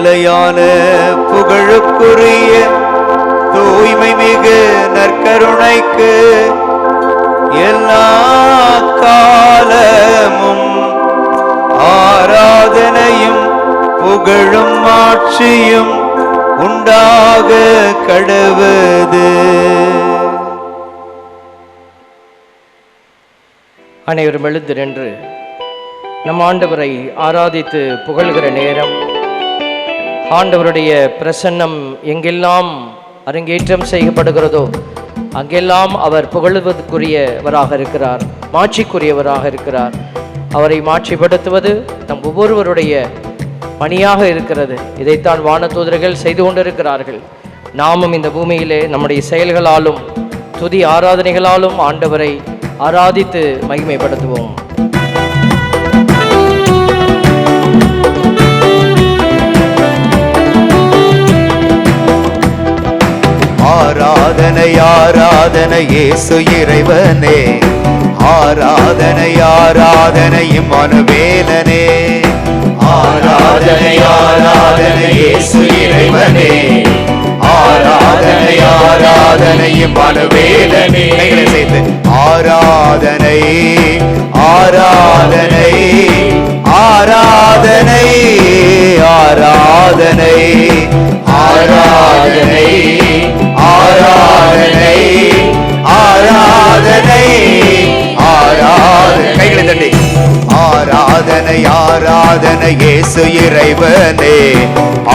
நிலையான புகழுக்குரிய தூய்மை மிகு நற்கருணைக்கு எல்லா காலமும் ஆராதனையும் புகழும் ஆட்சியும் உண்டாக கடவுது. அனைவரும் எழுந்து நின்று நம் ஆண்டவரை ஆராதித்து புகழ்கிற நேரம். ஆண்டவருடைய பிரசன்னம் எங்கெல்லாம் அரங்கேற்றம் செய்யப்படுகிறதோ அங்கெல்லாம் அவர் புகழுவதற்குரியவராக இருக்கிறார், மாட்சிக்குரியவராக இருக்கிறார். அவரை மாட்சிப்படுத்துவது நம் ஒவ்வொருவருடைய பணியாக இருக்கிறது. இதைத்தான் வானதூதர்கள் செய்து கொண்டிருக்கிறார்கள். நாமும் இந்த பூமியிலே நம்முடைய செயல்களாலும் துதி ஆராதனைகளாலும் ஆண்டவரை ஆராதித்து மகிமைப்படுத்துவோம். ஆராதனை ஆராதனை இயேசு இறைவனே, ஆராதனை ஆராதனை இம்மானுவேலனே, ஆராதனை ஆராதனை இயேசு இறைவனே, ஆராதனை ஆராதனை இம்மானுவேலனே. கைகளை சேர்த்து ஆராதனை ஆராதனை ஆராதனை ஆராதனை ஆராதனை ஆராதனை ஆராதனை ஆராதனை. கைகளை தட்டி ஆராதனை ஆராதனை இயேசு இறைவனே,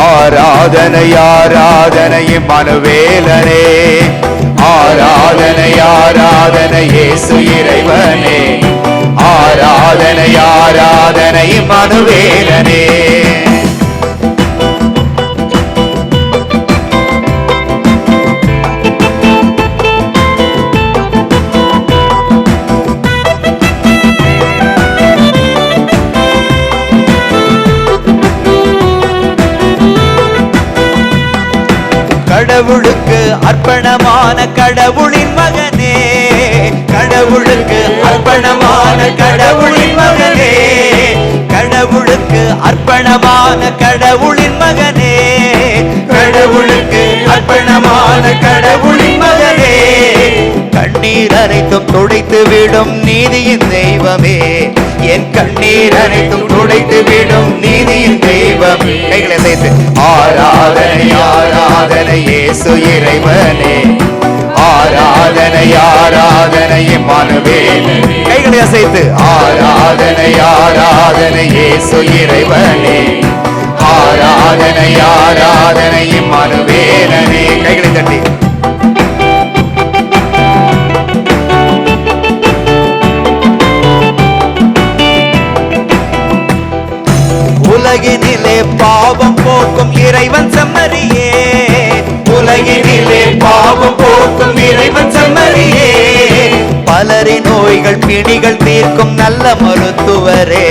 ஆராதனை ஆராதனை இம்மானுவேலனே, ஆராதனை ஆராதனை இயேசு இறைவனே, ஆராதனை ஆராதனை இம்மானுவேலனே. கடவுளுக்கு அர்ப்பணமான கடவுளின் மகனே, கடவுளுக்கு அர்ப்பணமான கடவுளின் மகனே, கடவுளுக்கு அர்ப்பணமான கடவுளின் மகனே, கடவுளுக்கு அர்ப்பணமான கடவுளின் மகனே, கண்ணீர் அனைத்தும் துடைத்து விடும் நீதியின் தெய்வமே, என் கண்ணீர் அனைத்தும் துடைத்து விடும் நீதியின் தெய்வம். கைகளை சேர்த்து ஆராதனை ஆராதனை இயேசு இறைவனே, ஆராதனை ஆராதனை இம்மானுவேலனே. கைகளை அசைத்து ஆராதனை ஆராதனை இயேசு இறைவனே, ஆராதனை ஆராதனை இம்மானுவேலனே. கைகளை தட்டி உலகினிலே பாவம் போக்கும் இறைவன் செம்மறியே, உலகினிலே பாவம் போக்கும் இறைவன் செம்மறியே, பலரின் நோய்கள் பிணிகள் தீர்க்கும் நல்ல மருத்துவரே,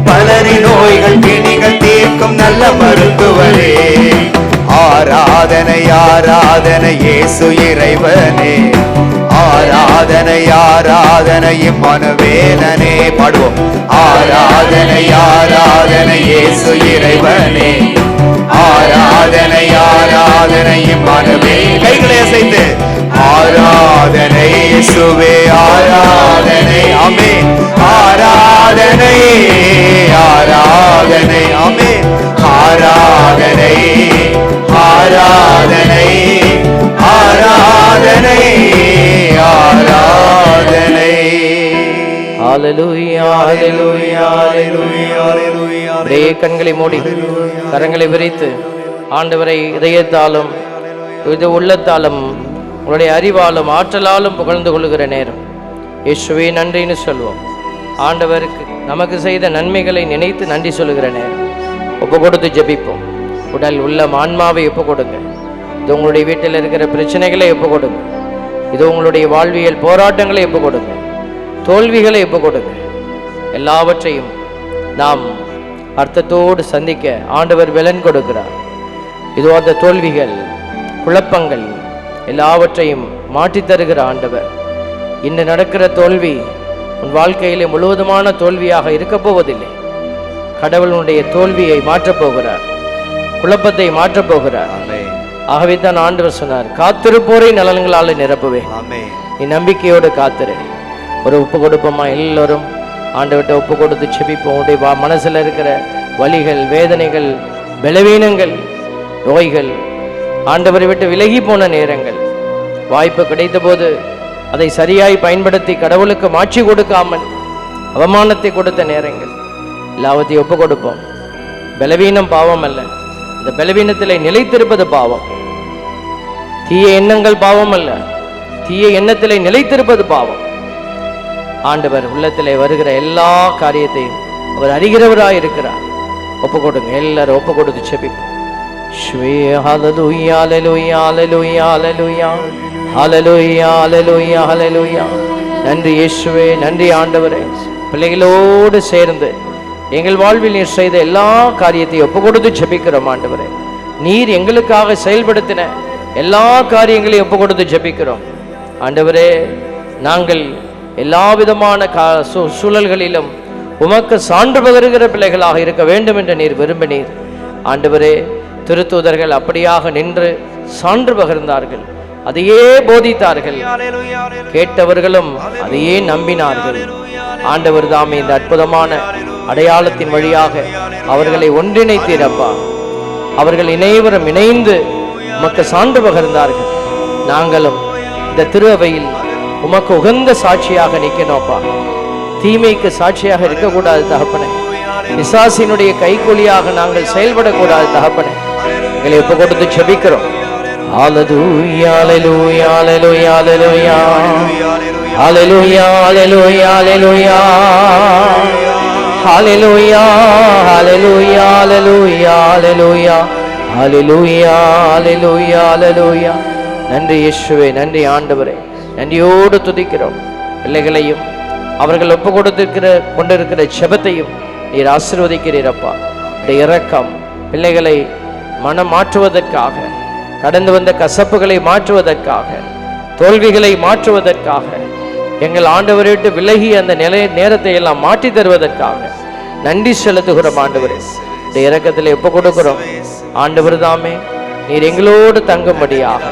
பலரின் நோய்கள் பிணிகள் தீர்க்கும் நல்ல மருத்துவரே, ஆராதனை ஆராதனை இயேசு இறைவனே, ஆராதனை ஆராதனை இம்மானுவேலனே. பாடுவோம் ஆராதனை ஆராதனை இயேசு இறைவனே, ஆராதனை ஆராதனை இம்மானுவேலனே. கைகளை அசைத்து ஆராதனை இயேசுவே ஆராதனை. ஆமென். ஆராதனை ஆராதனை. ஆமென். ஆராதனை ஆராதனை ஆராதனை ஆராதனை. ஹல்லேலூயா ஹல்லேலூயா ஹல்லேலூயா ஹல்லேலூயா. அப்படியே கண்களை மூடி கரங்களை விரித்து ஆண்டவரை இதயத்தாலும் இது உள்ளத்தாலும் உங்களுடைய அறிவாலும் ஆற்றலாலும் புகழ்ந்து கொள்ளுகிற நேரம். இயேசுவே நன்றின்னு சொல்வோம். ஆண்டவருக்கு நமக்கு செய்த நன்மைகளை நினைத்து நன்றி சொல்லுகிற நேரம். ஒப்பு கொடுத்து ஜெபிப்போம். உடல் உள்ளம் ஆன்மாவை ஒப்பு கொடுங்க. இது உங்களுடைய வீட்டில் இருக்கிற பிரச்சனைகளை ஒப்பு கொடுங்க. இது உங்களுடைய வாழ்வியல் போராட்டங்களை ஒப்பு கொடுங்க. தோல்விகளை ஒப்பு கொடுங்க. எல்லாவற்றையும் நாம் அர்த்தத்தோடு சந்திக்க ஆண்டவர் பலன் கொடுக்கிறார். இதோ அந்த தோல்விகள் குழப்பங்கள் எல்லாவற்றையும் மாற்றித் தருகிற ஆண்டவர். இன்று நடக்கிற தோல்வி உன் வாழ்க்கையிலே முழுவதுமான தோல்வியாக இருக்க போவதில்லை. கடவுளுடைய தோல்வியை மாற்றப் போகிறார். குழப்பத்தை மாற்றப் போகிறார். ஆமென். ஆகவே தான் ஆண்டவர் சொன்னார், காத்திருப்போரை நலன்களால் நிரப்புவேன். ஆமென். நீ நம்பிக்கையோடு காத்திரு. ஒரு ஒப்பு கொடுப்போமா? எல்லோரும் ஆண்டவர்கிட்ட ஒப்பு கொடுத்து செபிப்போம். உடைய மனசுல இருக்கிற வலிகள், வேதனைகள், பலவீனங்கள், நோய்கள், ஆண்டவரை விட்டு விலகி போன நேரங்கள், வாய்ப்பு கிடைத்த போது அதை சரியாய் பயன்படுத்தி கடவுளுக்கு மாற்றி கொடுக்காமல் அவமானத்தை கொடுத்த நேரங்கள் எல்லாவற்றையும் ஒப்பு கொடுப்போம். பலவீனம் பாவம் அல்ல, இந்த பலவீனத்திலே நிலைத்திருப்பது பாவம். தீய எண்ணங்கள் பாவம் அல்ல, தீய எண்ணத்திலே நிலைத்திருப்பது பாவம். ஆண்டவர் உள்ளத்திலே வருகிற எல்லா காரியத்தையும் அவர் அறிகிறவராய் இருக்கிறார். ஒப்பு கொடுங்க, எல்லாரும் ஒப்பு கொடுத்து செபிப்போம். ஹல்லேலூயா ஹல்லேலூயா ஹல்லேலூயா ஹல்லேலூயா ஹல்லேலூயா ஹல்லேலூயா ஹல்லேலூயா. நன்றி இயேசுவே, நன்றி ஆண்டவரே. பிள்ளைகளோடு சேர்ந்து எங்கள் வாழ்வில் நீர் செய்த எல்லா காரியத்தையும் ஒப்பு கொடுத்து ஜெபிக்கிறோம். ஆண்டவரே, நீர் எங்களுக்காக செயல்படுத்தின எல்லா காரியங்களையும் ஒப்பு கொடுத்து ஜெபிக்கிறோம். ஆண்டவரே, நாங்கள் எல்லா விதமான சூழல்களிலும் உமக்கு சான்று பகருகிற பிள்ளைகளாக இருக்க வேண்டும் என்று நீர் விரும்பினீர். ஆண்டவரே, திருத்தூதர்கள் அப்படியாக நின்று சான்று பகிர்ந்தார்கள், அதையே போதித்தார்கள், கேட்டவர்களும் அதையே நம்பினார்கள். ஆண்டவர் தாமே இந்த அற்புதமான அடையாளத்தின் வழியாக அவர்களை ஒன்றிணைத்தீரப்பா. அவர்கள் இணைவரும் இணைந்து உமக்கு சான்று பகிர்ந்தார்கள். நாங்களும் இந்த திரு அவையில் உமக்கு உகந்த சாட்சியாக நிற்கணும்ப்பா. தீமைக்கு சாட்சியாக இருக்கக்கூடாது தகப்பனே. பிசாசினுடைய கைக்கூலியாக நாங்கள் செயல்படக்கூடாது தகப்பனே. எங்களை ஒப்பு கொடுத்து ஜெபிக்கிறோம். ஹல்லேலூயா ஹல்லேலூயா ஹல்லேலூயா ஹல்லேலூயா ஹல்லேலூயா ஹல்லேலூயா ஹல்லேலூயா ஹல்லேலூயா ஹல்லேலூயா ஹல்லேலூயா ஹல்லேலூயா ஹல்லேலூயா ஹல்லேலூயா ஹல்லேலூயா. நன்றி இயேசுவே, நன்றி ஆண்டவரே. நன்றியோடு துதிக்கிறோம். பிள்ளைகளையும் அவர்கள் ஒப்பு கொடுத்திருக்கிற கொண்டிருக்கிற ஜெபத்தையும் நீர் ஆசீர்வதிக்கிறீரப்பா. இந்த இரக்கம் பிள்ளைகளை மனம் மாற்றுவதற்காக, கடந்து வந்த கசப்புகளை மாற்றுவதற்காக, தோல்விகளை மாற்றுவதற்காக, எங்கள் ஆண்டவரை விட்டு விலகி அந்த நேரத்தை எல்லாம் மாற்றி தருவதற்காக நன்றி செலுத்துகிறோம். ஆண்டவரே, இந்த இரக்கத்தில் ஒப்பு கொடுக்கிறோம். ஆண்டவர் தாமே நீர் எங்களோடு தங்கும்படியாக,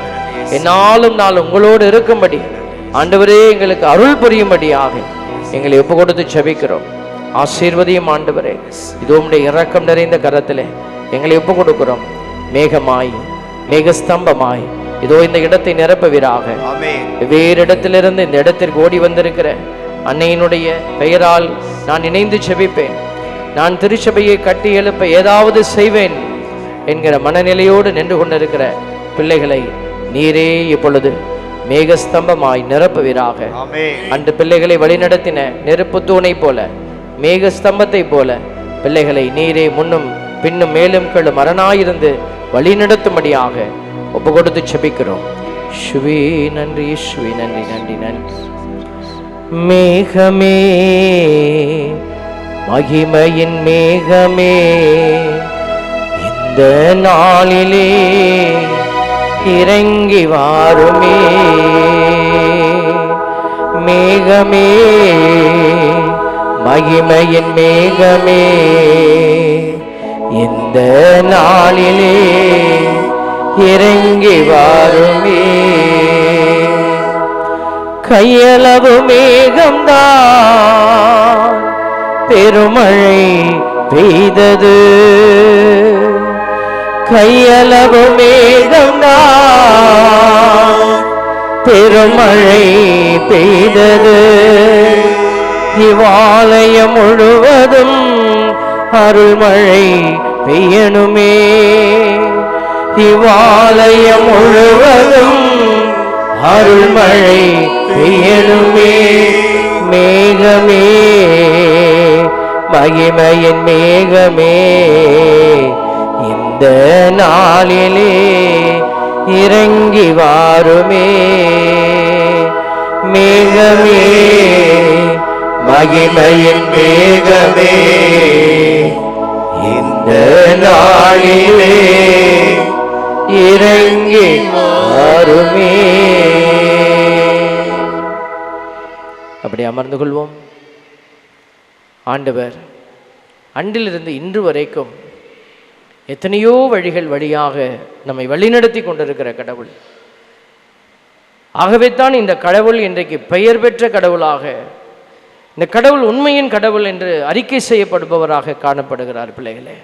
என்னாலும் நாள் உங்களோடு இருக்கும்படி ஆண்டவரே எங்களுக்கு அருள் புரியும்படியாக எங்களை ஒப்பு கொடுத்து ஜெபிக்கிறோம். ஆசீர்வதியும் ஆண்டவரே. இதோ உம்முடைய இரக்கம் நிறைந்த கரத்திலே எங்களை ஒப்பு கொடுக்கிறோம். மேகமாய், மேகஸ்தம்பமாய் இதோ இந்த இடத்தை நிரப்புவீராக. வேறு இடத்திலிருந்து இந்த இடத்திற்கு ஓடி வந்திருக்கிற அன்னையினுடைய பெயரால் நான் இணைந்து ஜெபிப்பேன். நான் திருச்சபையை கட்டி எழுப்ப ஏதாவது செய்வேன் என்கிற மனநிலையோடு நின்று கொண்டிருக்கிற பிள்ளைகளை நீரே இப்பொழுது மேகஸ்தம்பமாய் நிரப்புவீராக. அன்று பிள்ளைகளை வழிநடத்தின நெருப்பு தூணை போல, மேகஸ்தம்பத்தை போல பிள்ளைகளை நீரே முன்னும் பின்னும் மேலும் கீழும் மரணாயிருந்து வழி நடத்தும்படியாக ஒப்பு கொடுத்து ஜெபிக்கிறோம். ஸ்ரீ நன்றி, ஸ்ரீ நன்றி, நன்றி, நன்றி. மேகமே, மகிமையின் மேகமே, இந்த நாளிலே இறங்கி வாருமே. மேகமே, மகிமையின் மேகமே, இந்த நாளிலே இறங்கி வாருமே. கையளவு மேகம்தான் பெருமழை பெய்தது. கையளவு மேகம்தான் பெருமழை பெய்தது. இவ்வாலயம் முழுவதும் அருள்மழை பெய்யணுமே. இவ்வாலயம் முழுவதும் அருள்மழை பெய்யணுமே. மேகமே, மகிமையின் மேகமே, இந்த நாளிலே இறங்கி வாருமே. மேகமே, மகிமையின் மேகமே, இந்த நாளிலே இறங்கி வாருமே. அப்படி அமர்ந்து கொள்வோம். ஆண்டவர் அன்றிலிருந்து இன்று வரைக்கும் எத்தனையோ வழிகள் வழியாக நம்மை வழிநடத்தி கொண்டிருக்கிற கடவுள். ஆகவே தான் இந்த கடவுள் இன்றைக்கு பெயர் பெற்ற கடவுளாக, இந்த கடவுள் உண்மையின் கடவுள் என்று அறிக்கை செய்யப்படுபவராக காணப்படுகிறார் பிள்ளைகளே.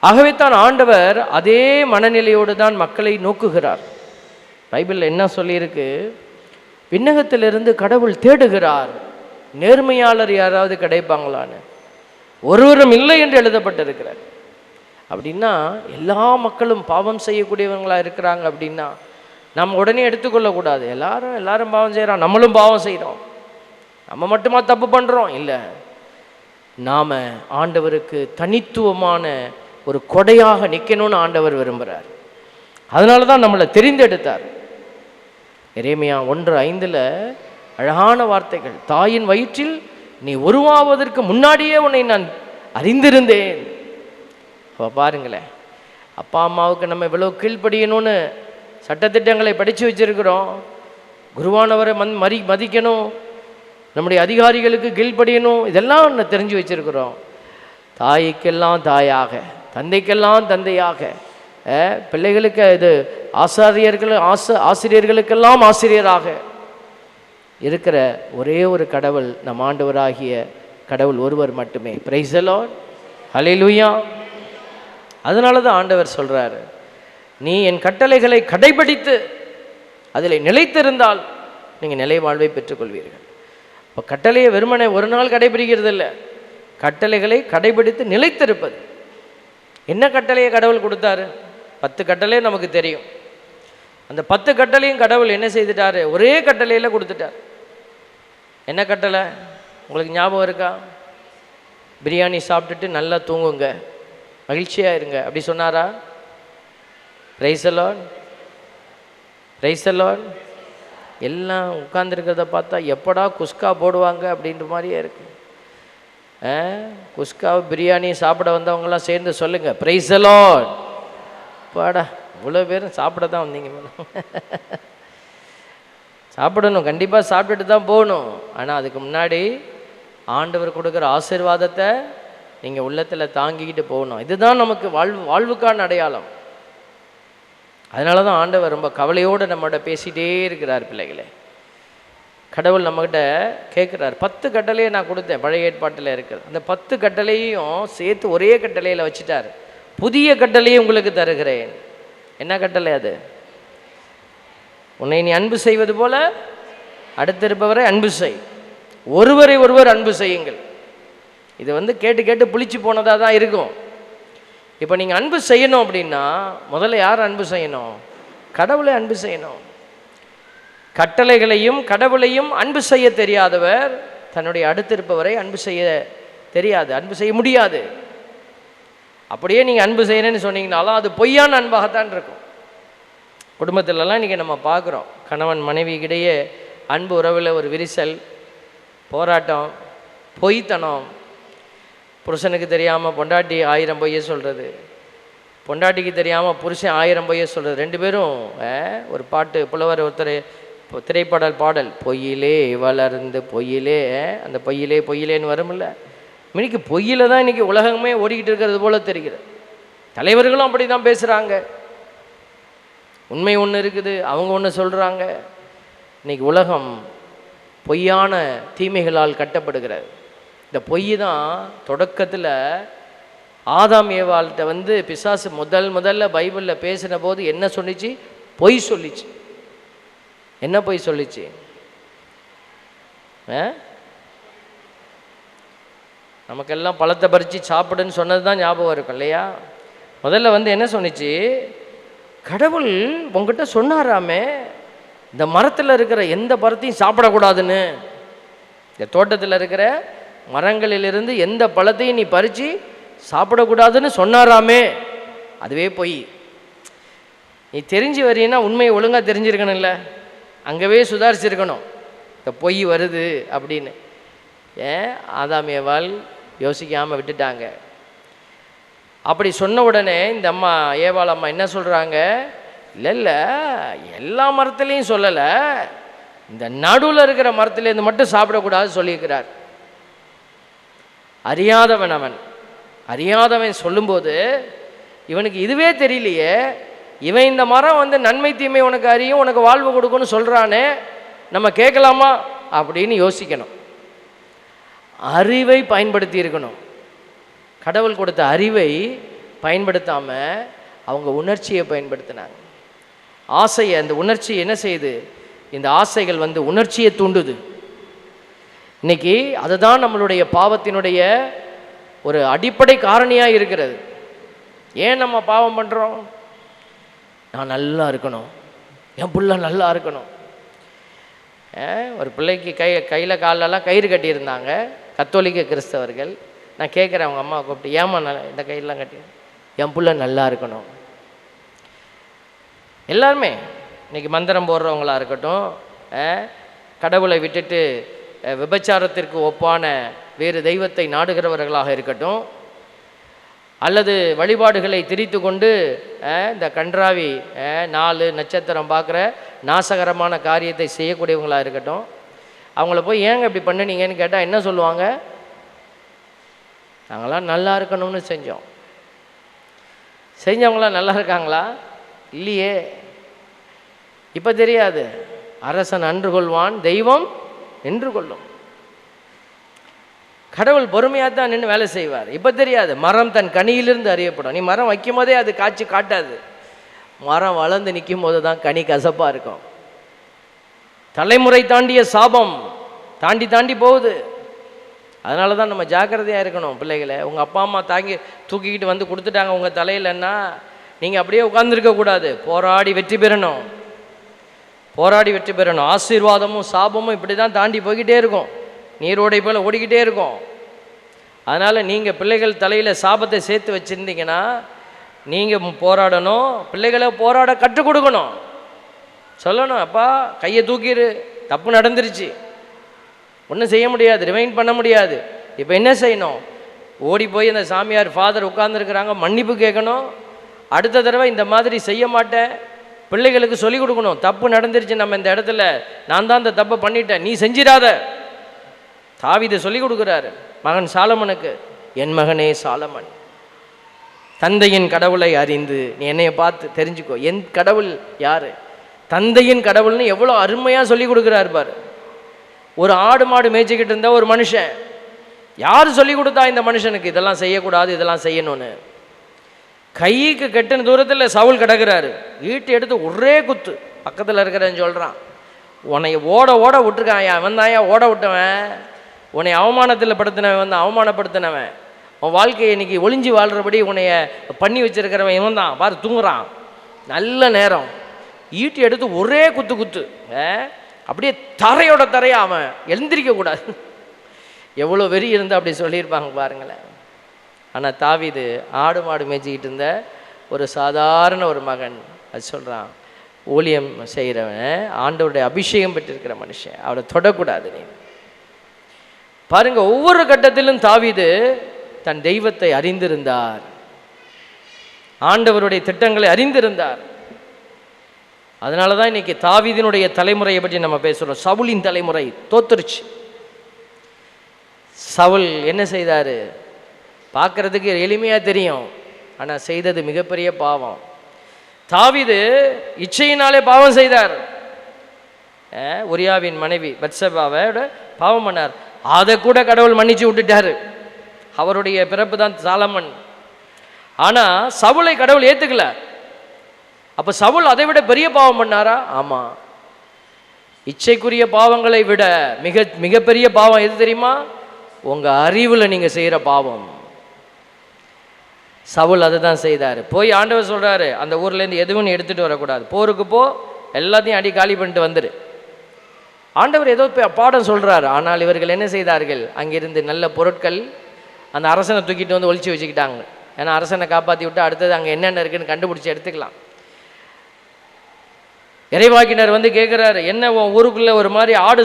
ஆகவே தான் ஆண்டவர் அதே மனநிலையோடு தான் மக்களை நோக்குகிறார். பைபிளில் என்ன சொல்லியிருக்கு? விண்ணகத்திலிருந்து கடவுள் தேடுகிறார், நேர்மையாளர் யாராவது கிடைப்பாங்களான்னு. ஒருவரும் இல்லை என்று எழுதப்பட்டிருக்கிறார். அப்படின்னா எல்லா மக்களும் பாவம் செய்யக்கூடியவங்களாக இருக்கிறாங்க அப்படின்னா நம்ம உடனே எடுத்துக்கொள்ளக்கூடாது. எல்லாரும் பாவம் செய்கிறோம், நம்மளும் பாவம் செய்கிறோம், நம்ம மட்டுமா தப்பு பண்ணுறோம்? இல்லை, நாம் ஆண்டவருக்கு தனித்துவமான ஒரு கொடையாக நிற்கணும்னு ஆண்டவர் விரும்புகிறார். அதனால தான் நம்மளை தெரிந்தெடுத்தார். எரேமியா 1:5 அழகான வார்த்தைகள். தாயின் வயிற்றில் நீ உருவாவதற்கு முன்னாடியே உன்னை நான் அறிந்திருந்தேன். அப்போ பாருங்களேன், அப்பா அம்மாவுக்கு நம்ம இவ்வளோ கீழ்ப்படியணும்னு சட்டத்திட்டங்களை படித்து வச்சிருக்கிறோம். குருவானவரை மதிக்கணும், நம்முடைய அதிகாரிகளுக்கு கீழ்ப்படியணும், இதெல்லாம் தெரிஞ்சு வச்சிருக்கிறோம். தாய்க்கெல்லாம் தாயாக, தந்தைக்கெல்லாம் தந்தையாக, பிள்ளைகளுக்கு இது ஆசிரியர்களுக்கெல்லாம் ஆசிரியராக இருக்கிற ஒரே ஒரு கடவுள் நம் ஆண்டவராகிய கடவுள் ஒருவர் மட்டுமே. பிரைஸ் தி லார்ட், ஹல்லேலூயா. அதனால தான் ஆண்டவர் சொல்றாரு, நீ என் கட்டளைகளை கடைபிடித்து அதில் நிலைத்திருந்தால் நீங்கள் நிலை வாழ்வை பெற்றுக்கொள்வீர்கள். இப்போ கட்டளையை வெறுமனே ஒரு நாள் கடைபிடிக்கிறது இல்லை, கட்டளைகளை கடைபிடித்து நிலைத்திருப்பது. என்ன கட்டளையை கடவுள் கொடுத்தாரு? 10 கட்டளை நமக்கு தெரியும். அந்த 10 கட்டளையும் கடவுள் என்ன செய்துட்டாரு? ஒரே கட்டளையில் கொடுத்துட்டார். என்ன கட்டளை உங்களுக்கு ஞாபகம் இருக்கா? பிரியாணி சாப்பிட்டுட்டு நல்லா தூங்குங்க, மகிழ்ச்சியாக இருங்க, அப்படி சொன்னாரா? Praise the Lord, praise the Lord. எல்லாம் உட்கார்ந்துருக்கிறத பார்த்தா எப்படா குஸ்கா போடுவாங்க அப்படின்ற மாதிரியே இருக்கு. குஸ்கா பிரியாணி சாப்பிட வந்தவங்களாம் சேர்ந்து சொல்லுங்க, பிரைஸ் தி லார்ட். பாடா, இவ்வளோ பேரும் சாப்பிட தான் வந்தீங்க. சாப்பிடணும், கண்டிப்பாக சாப்பிட்டுட்டு தான் போகணும். ஆனால் அதுக்கு முன்னாடி ஆண்டவர் கொடுக்குற ஆசீர்வாதத்தை நீங்கள் உள்ளத்தில் தாங்கிக்கிட்டு போகணும். இதுதான் நமக்கு வாழ்வுக்கான அடையாளம். அதனால தான் ஆண்டவர் ரொம்ப கவலையோடு நம்மகிட்ட பேசிகிட்டே இருக்கிறார். பிள்ளைகளே, கடவுள் நம்மகிட்ட கேட்குறார். 10 கட்டளையை நான் கொடுத்தேன், பழைய ஏற்பாட்டில் இருக்கிற அந்த 10 கட்டளையும் சேர்த்து ஒரே கட்டளையில் வச்சுட்டார். புதிய கட்டளையை உங்களுக்கு தருகிறேன். என்ன கட்டளை அது? உன்னை நீ அன்பு செய்வது போல அடுத்திருப்பவரை அன்பு செய், ஒருவரை ஒருவர் அன்பு செய்யுங்கள். இது கேட்டு கேட்டு புளிச்சு போனதாக தான் இருக்கும். இப்போ நீங்கள் அன்பு செய்யணும் அப்படின்னா முதல்ல யார் அன்பு செய்யணும்? கடவுளை அன்பு செய்யணும். கட்டளைகளையும் கடவுளையும் அன்பு செய்ய தெரியாதவர் தன்னுடைய அடுத்திருப்பவரை அன்பு செய்ய தெரியாது, அன்பு செய்ய முடியாது. அப்படியே நீங்கள் அன்பு செய்யணும்னு சொன்னீங்கனாலும் அது பொய்யான அன்பாகத்தான் இருக்கும். குடும்பத்திலலாம் இன்றைக்கி நம்ம பார்க்குறோம், கணவன் மனைவிக்கிடையே அன்பு உறவில் ஒரு விரிசல், போராட்டம், பொய்த்தனம். புருஷனுக்கு தெரியாமல் பொண்டாட்டி 1000 பொய்யை சொல்கிறது, பொண்டாட்டிக்கு தெரியாமல் புருஷன் 1000 பொய்யை சொல்கிறது. 2 பேரும் ஒரு பாட்டு, புலவர் ஒருத்தர் திரைப்பாடல் பொய்யிலே வளர்ந்து பொய்யிலே, அந்த பொய்யிலேன்னு வரும்ல. இன்னைக்கு பொய்யில தான் இன்றைக்கி உலகமே ஓடிக்கிட்டு இருக்கிறது போல தெரிகிறது. தலைவர்களும் அப்படி தான் பேசுகிறாங்க. உண்மை ஒன்று இருக்குது, அவங்க ஒன்று சொல்கிறாங்க. இன்றைக்கி உலகம் பொய்யான தீமைகளால் கட்டப்படுகிறது. இந்த பொய் தான் தொடக்கத்தில் ஆதாம் ஏவாள்கிட்ட பிசாசு முதல்ல பைபிளில் பேசின போது என்ன சொல்லிச்சு? பொய் சொல்லிச்சு. என்ன பொய் சொல்லிச்சு? நமக்கெல்லாம் பழத்தை பறித்து சாப்பிடுன்னு சொன்னது தான் ஞாபகம் இருக்கும் இல்லையா? முதல்ல என்ன சொன்னிச்சு? கடவுள் உங்ககிட்ட சொன்னாராமே இந்த மரத்தில் இருக்கிற எந்த பழத்தையும் சாப்பிடக்கூடாதுன்னு, இந்த தோட்டத்தில் இருக்கிற மரங்களிலிருந்து எந்த பழத்தையும் நீ பறித்து சாப்பிடக்கூடாதுன்னு சொன்னாராமே, அதுவே பொய். நீ தெரிஞ்சு வரீன்னா உண்மையை ஒழுங்காக தெரிஞ்சிருக்கணும்ல, அங்கவே சுதாரிச்சிருக்கணும். இந்த பொய் வருது அப்படின்னு ஆதாம் ஏவாள் யோசிக்காமல் விட்டுட்டாங்க. அப்படி சொன்ன உடனே இந்த அம்மா ஏவாள் அம்மா என்ன சொல்கிறாங்க? இல்லை எல்லா மரத்துலேயும் சொல்லலை, இந்த நடுவில் இருக்கிற மரத்துலேருந்து மட்டும் சாப்பிடக்கூடாது சொல்லியிருக்கிறார். அறியாதவன் சொல்லும்போது இவனுக்கு இதுவே தெரியலையே, இவன் இந்த மரம் வந்து நன்மை தீமை உனக்கு அறியும், உனக்கு வாழ்வு கொடுக்கும்னு சொல்கிறானே, நம்ம கேட்கலாமா அப்படின்னு யோசிக்கணும். அறிவை பயன்படுத்தி இருக்கணும். கடவுள் கொடுத்த அறிவை பயன்படுத்தாமல் அவங்க உணர்ச்சியை பயன்படுத்தினாங்க. ஆசையை, அந்த உணர்ச்சி என்ன செய்யுது, இந்த ஆசைகள் வந்து உணர்ச்சியை தூண்டுது. இன்னைக்கு அதுதான் நம்மளுடைய பாவத்தினுடைய ஒரு அடிப்படை காரணியாக இருக்கிறது. ஏன் நம்ம பாவம் பண்ணுறோம்? நான் நல்லா இருக்கணும், என் பிள்ளை நல்லா இருக்கணும். ஒரு பிள்ளைக்கு கையில் காலெல்லாம் கயிறு கட்டியிருந்தாங்க கத்தோலிக்க கிறிஸ்தவர்கள். நான் கேட்குறேன் அவங்க அம்மா கூப்பிட்டு, ஏம்மா இந்த கயிறுலாம் கட்டி, என் பிள்ளை நல்லா இருக்கணும். எல்லாருமே இன்றைக்கி மந்திரம் போடுறவங்களாக இருக்கட்டும், கடவுளை விட்டுட்டு விபச்சாரத்திற்கு ஒப்பான வேறு தெய்வத்தை நாடுகிறவர்களாக இருக்கட்டும், அல்லது வழிபாடுகளை திரித்து கொண்டு இந்த கன்றாவி 4 நட்சத்திரம் பார்க்குற நாசகரமான காரியத்தை செய்யக்கூடியவங்களாக இருக்கட்டும், அவங்கள போய் ஏங்க இப்படி பண்ணுனீங்கன்னு கேட்டால் என்ன சொல்லுவாங்க? நாங்களாம் நல்லா இருக்கணும்னு செஞ்சோம். செஞ்சவங்களாம் நல்லா இருக்காங்களா? இல்லையே. இப்போ தெரியாது, அரசன் அன்று கொள்வான், தெய்வம் நின்று கொள்ளும். கடவுள் பொறுமையாக தான் நின்று வேலை செய்வார். இப்போ தெரியாது, மரம் தன் கனியிலிருந்து அறியப்படும். நீ மரம் வைக்கும் போதே அது காய்ச்சி காட்டாது, மரம் வளர்ந்து நிற்கும் போது தான் கனி கசப்பாக இருக்கும். தலைமுறை தாண்டிய சாபம் தாண்டி தாண்டி போகுது. அதனால தான் நம்ம ஜாக்கிரதையாக இருக்கணும். பிள்ளைகளை உங்கள் அப்பா அம்மா தூக்கிக்கிட்டு வந்து கொடுத்துட்டாங்க உங்கள் தலையிலன்னா, நீங்கள் அப்படியே உட்கார்ந்துருக்கக்கூடாது, போராடி வெற்றி பெறணும். போராடி வெற்றி பெறணும். ஆசீர்வாதமும் சாபமும் இப்படி தான் தாண்டி போய்கிட்டே இருக்கும், நீரோடை போல் ஓடிக்கிட்டே இருக்கும். அதனால் நீங்கள் பிள்ளைகள் தலையில் சாபத்தை சேர்த்து வச்சுருந்தீங்கன்னா நீங்கள் போராடணும். பிள்ளைகளை போராட கற்றுக் கொடுக்கணும். சொல்லணும், அப்பா கையை தூக்கிடு, தப்பு நடந்துருச்சு, ஒன்றும் செய்ய முடியாது, ரிமைண்ட் பண்ண முடியாது. இப்போ என்ன செய்யணும்? ஓடி போய் அந்த சாமியார் ஃபாதர் உட்கார்ந்துருக்குறாங்க, மன்னிப்பு கேட்கணும். அடுத்த தடவை இந்த மாதிரி செய்ய மாட்டேன். பிள்ளைகளுக்கு சொல்லிக் கொடுக்கணும், தப்பு நடந்துருச்சு, நம்ம இந்த இடத்துல நான் தான் இந்த தப்பை பண்ணிட்டேன், நீ செஞ்சிடாத. தாவீது சொல்லிக் கொடுக்குறாரு மகன் சாலமனுக்கு, என் மகனே சாலமன், தந்தையின் கடவுளை அறிந்து நீ என்னைய பார்த்து தெரிஞ்சுக்கோ. என் கடவுள் யாரு? தந்தையின் கடவுள்னு எவ்வளோ அருமையாக சொல்லி கொடுக்குறாரு பாரு. ஒரு ஆடு மாடு மேய்ச்சிக்கிட்டு இருந்த ஒரு மனுஷன், யார் சொல்லி கொடுத்தா இந்த மனுஷனுக்கு இதெல்லாம் செய்யக்கூடாது இதெல்லாம் செய்யணும்னு? கைக்கு கெட்டின தூரத்தில் சவுல் கிடக்கிறாரு, ஈட்டு எடுத்து ஒரே குத்து, பக்கத்தில் இருக்கிறேன்னு சொல்கிறான், உன்னை ஓட ஓட விட்டுருக்கான், அவன் தான் ஓட விட்டவன், உன்னை அவமானத்தில் படுத்தினவன் வந்து அவமானப்படுத்தினவன், உன் வாழ்க்கையை இன்னைக்கு ஒளிஞ்சு வாழ்கிறபடி உன்னைய பண்ணி வச்சிருக்கிறவன் இவன் தான் பாரு, தூங்குறான், நல்ல நேரம், ஈட்டி எடுத்து ஒரே குத்து குத்து, அப்படியே தரையோட தரையா அவன் எழுந்திரிக்கக்கூடாது. எவ்வளோ வெறி இருந்தால் அப்படி சொல்லியிருப்பாங்க பாருங்களேன். ஆனால் தாவீது ஆடு மாடு மேய்ச்சிக்கிட்டு இருந்த ஒரு சாதாரண ஒரு மகன், அது சொல்கிறான், ஊழியம் செய்கிறவன், ஆண்டவருடைய அபிஷேகம் பெற்றிருக்கிற மனுஷன், அவரை தொடக்கூடாது நீ. பாருங்க, ஒவ்வொரு கட்டத்திலும் தாவீது தன் தெய்வத்தை அறிந்திருந்தார், ஆண்டவருடைய திட்டங்களை அறிந்திருந்தார். அதனால தான் இன்னைக்கு தாவீதினுடைய தலைமுறையை பற்றி நம்ம பேசுகிறோம். சவுலின் தலைமுறை தோத்துருச்சு. சவுல் என்ன செய்தார்? பார்க்கறதுக்கு எளிமையாக தெரியும், ஆனால் செய்தது மிகப்பெரிய பாவம். தாவீது இச்சையினாலே பாவம் செய்தார். உரியாவின் மனைவி பத்சபாவோட பாவம் பண்ணார், அதை கூட கடவுள் மன்னிச்சு விட்டுட்டாரு. அவருடைய பிறப்பு தான் சாலமன். ஆனால் சவுலை கடவுள் ஏற்றுக்கல. அப்போ சவுல் அதை விட பெரிய பாவம் பண்ணாரா? ஆமாம். இச்சைக்குரிய பாவங்களை விட மிகப்பெரிய பாவம் எது தெரியுமா? உங்கள் அறிவில் நீங்கள் செய்கிற பாவம். சவுல் அதை தான் செய்தார். போய் ஆண்டவர் சொல்கிறாரு, அந்த ஊர்லேருந்து எதுவும் எடுத்துகிட்டு வரக்கூடாது, போருக்கு போ, எல்லாத்தையும் அடி காலி பண்ணிட்டு வந்துரு. ஆண்டவர் ஏதோ பாடம் சொல்கிறார். ஆனால் இவர்கள் என்ன செய்தார்கள்? அங்கிருந்து நல்ல பொருட்கள் அந்த அரசனை தூக்கிட்டு வந்து ஒழிச்சு வச்சுக்கிட்டாங்க. ஏன்னா அரசனை காப்பாற்றி விட்டு அடுத்தது அங்கே என்னென்ன இருக்குன்னு கண்டுபிடிச்சி எடுத்துக்கலாம். இறைவாக்கினர் வந்து கேட்குறாரு, என்ன உன் ஊருக்குள்ளே ஒரு மாதிரி ஆடு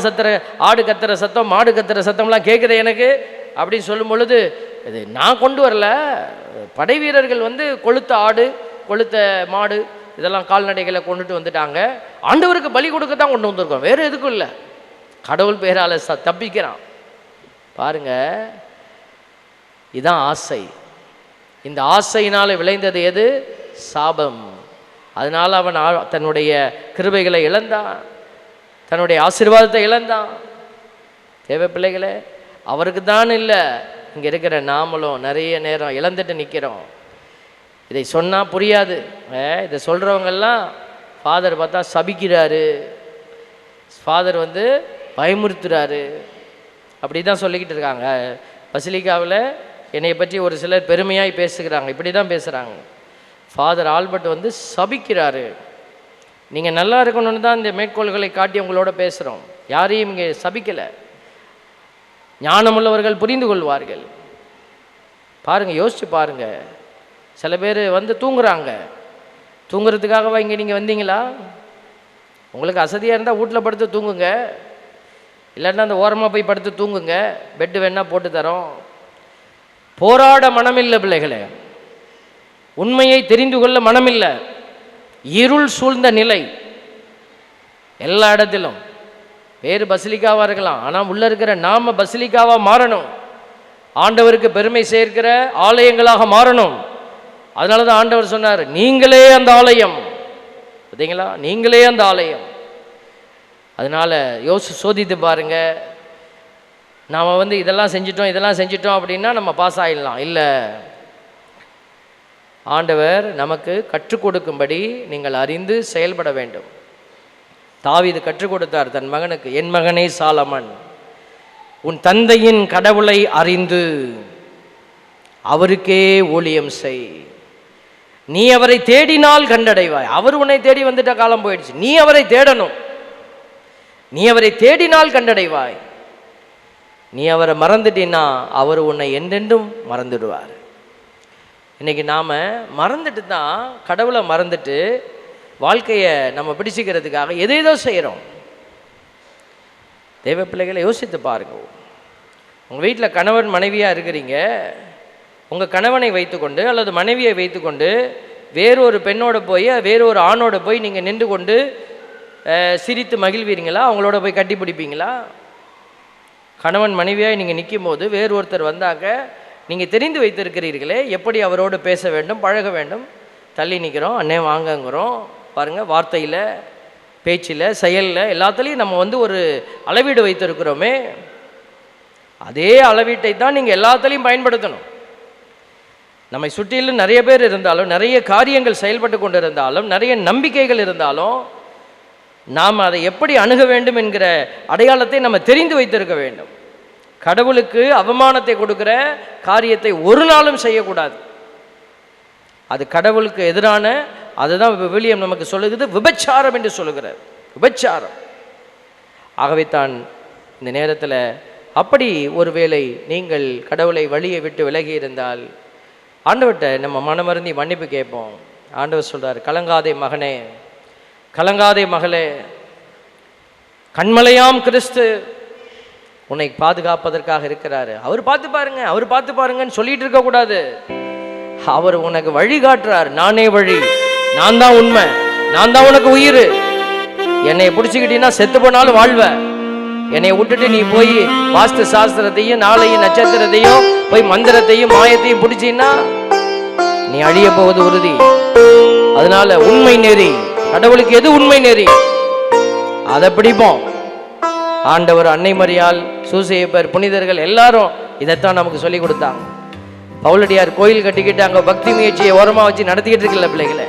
கத்துற சத்தம், மாடு கத்துற சத்தம்லாம் கேட்குது எனக்கு அப்படின்னு சொல்லும் பொழுது, இது நான் கொண்டு வரல, படை வீரர்கள் வந்து கொளுத்த ஆடு கொளுத்த மாடு இதெல்லாம் கால்நடைகளை கொண்டுட்டு வந்துட்டாங்க, ஆண்டவருக்கு பலி கொடுக்க தான் கொண்டு வந்திருக்கோம், வேறு எதுக்கும் இல்லை. கடவுள் பேரால் தப்பிக்கிறான். பாருங்க, இதான் ஆசை. இந்த ஆசையினால் விளைந்தது எது? சாபம். அதனால் அவன் தன்னுடைய கிருபைகளை இழந்தான், தன்னுடைய ஆசீர்வாதத்தை இழந்தான். தேவ பிள்ளைகளே, அவருக்கு தான் இல்லை, இங்கே இருக்கிற நாமளும் நிறைய நேரம் இழந்துட்டு நிற்கிறோம். இதை சொன்னால் புரியாது. இதை சொல்கிறவங்கெல்லாம் ஃபாதர் பார்த்தா சபிக்கிறாரு, ஃபாதர் பயமுறுத்துறாரு, அப்படி தான் சொல்லிக்கிட்டு இருக்காங்க. பசிலிக்காவில் என்னை பற்றி ஒரு சிலர் பெருமையாய் பேசுகிறாங்க, இப்படி தான் பேசுகிறாங்க. ஃபாதர் ஆல்பர்ட் சபிக்கிறாரு. நீங்கள் நல்லா இருக்கணும்னு தான் இந்த மேற்கோள்களை காட்டி உங்களோட பேசுகிறோம். யாரையும் இங்கே சபிக்கலை. ஞானமுள்ளவர்கள் புரிந்து கொள்வார்கள். பாருங்கள், யோசிச்சு பாருங்கள். சில பேர் தூங்குறாங்க. தூங்குறதுக்காகவா இங்கே நீங்கள் வந்தீங்களா? உங்களுக்கு அசதியாக இருந்தால் வீட்டில் படுத்து தூங்குங்க, இல்லைன்னா அந்த ஓரமாக போய் படுத்து தூங்குங்க, பெட்டு வேணால் போட்டு தரோம். போராட மனமில்லை பிள்ளைகளே, உண்மையை தெரிந்து கொள்ள மனமில்லை. இருள் சூழ்ந்த நிலை எல்லா இடத்திலும். வேறு பசிலிக்காவாக இருக்கலாம், ஆனால் உள்ளே இருக்கிற நாம பசிலிக்காவாக மாறணும். ஆண்டவருக்கு பெருமை சேர்க்கிற ஆலயங்களாக மாறணும். அதனால தான் ஆண்டவர் சொன்னார், நீங்களே அந்த ஆலயம். பார்த்தீங்களா, நீங்களே அந்த ஆலயம். அதனால் சோதித்து பாருங்க. நாம் இதெல்லாம் செஞ்சிட்டோம் அப்படின்னா நம்ம பாஸ் ஆகிடலாம். இல்லை, ஆண்டவர் நமக்கு கற்றுக் கொடுக்கும்படி நீங்கள் அறிந்து செயல்பட வேண்டும். தாவீது கற்றுக் கொடுத்தார் தன் மகனுக்கு, என் மகனே சாலமன், உன் தந்தையின் கடவுளை அறிந்து அவருக்கே ஊழியம் செய். நீ அவரை தேடினால் கண்டடைவாய். அவர் உன்னை தேடி வந்துட்ட காலம் போயிடுச்சு. நீ அவரை தேடணும். நீ அவரை தேடினால் கண்டடைவாய். நீ அவரை மறந்துட்டீன்னா அவர் உன்னை என்றென்றும் மறந்துடுவார். இன்னைக்கு நாம் மறந்துட்டு தான், கடவுளை மறந்துட்டு வாழ்க்கையை நம்ம பிடிச்சிக்கிறதுக்காக எதேதோ செய்கிறோம். தேவ பிள்ளைகளை யோசித்து பாருங்க. உங்கள் வீட்டில் கணவன் மனைவியாக இருக்கிறீங்க. உங்கள் கணவனை வைத்துக்கொண்டு அல்லது மனைவியை வைத்துக்கொண்டு வேறொரு பெண்ணோட போய் வேறொரு ஆணோட போய் நீங்கள் நின்று கொண்டு சிரித்து மகிழ்வீங்களா? அவங்களோட போய் கட்டி பிடிப்பீங்களா? கணவன் மனைவியாக நீங்கள் நிற்கும் போது வேறு ஒருத்தர் வந்தாங்க, நீங்கள் தெரிந்து வைத்திருக்கிறீர்களே எப்படி அவரோடு பேச வேண்டும், பழக வேண்டும். தள்ளி நிற்கிறோம், அண்ணே வாங்கங்கிறோம். பாருங்கள், வார்த்தையில், பேச்சில், செயலில் எல்லாத்துலேயும் நம்ம ஒரு அளவீடு வைத்திருக்கிறோமே. அதே அளவீட்டை தான் நீங்கள் எல்லாத்துலேயும் பயன்படுத்தணும். நம்மை சுற்றிலும் நிறைய பேர் இருந்தாலும், நிறைய காரியங்கள் செயல்பட்டு கொண்டு இருந்தாலும், நிறைய நம்பிக்கைகள் இருந்தாலும், நாம் அதை எப்படி அணுக வேண்டும் என்கிற அடையாளத்தை நம்ம தெரிந்து வைத்திருக்க வேண்டும். கடவுளுக்கு அவமானத்தை கொடுக்கிற காரியத்தை ஒரு நாளும் செய்யக்கூடாது. அது கடவுளுக்கு எதிரான, அதுதான் விவிலியம் நமக்கு சொல்லுகிறது, விபச்சாரம் என்று சொல்லுகிறார். விபச்சாரம். ஆகவே தான் இந்த நேரத்தில் அப்படி ஒருவேளை நீங்கள் கடவுளை வழியை விட்டு விலகி இருந்தால் ஆண்டவர்கிட்ட நம்ம மனமருந்தி மன்னிப்பு கேட்போம். ஆண்டவர் சொல்றார், கலங்காதே மகனே, கலங்காதே மகளே, கண்மலையாம் கிறிஸ்து உன்னை பாதுகாப்பதற்காக இருக்கிறாரு. அவர் பார்த்து பாருங்க, அவர் பார்த்து பாருங்கன்னு சொல்லிட்டு இருக்க கூடாது. அவர் உனக்கு வழி காட்டுறார். நானே வழி, நான் தான் உண்மை, நான் தான் உனக்கு உயிர். என்னை பிடிச்சிக்கிட்டீங்கன்னா செத்து போனாலும் வாழ்வ. என்னை விட்டுட்டு நீ போய் வாஸ்து சாஸ்திரத்தையும் நாளையும் நட்சத்திரத்தையும் போய் மந்திரத்தையும் மாயத்தையும் பிடிச்சின்னா நீ அழிய போவது உறுதி. அதனால உண்மை நெறி, கடவுளுக்கு எது உண்மை நெறி அதை பிடிப்போம். ஆண்டவர், அன்னை மரியாள், சூசையப்பர், புனிதர்கள் எல்லாரும் இதைத்தான் நமக்கு சொல்லி கொடுத்தாங்க. பவுலடியார் கோயில் கட்டிக்கிட்டு அங்கே பக்தி முயற்சியை ஓரமாக வச்சு நடத்திக்கிட்டு இருக்கல பிள்ளைகளை.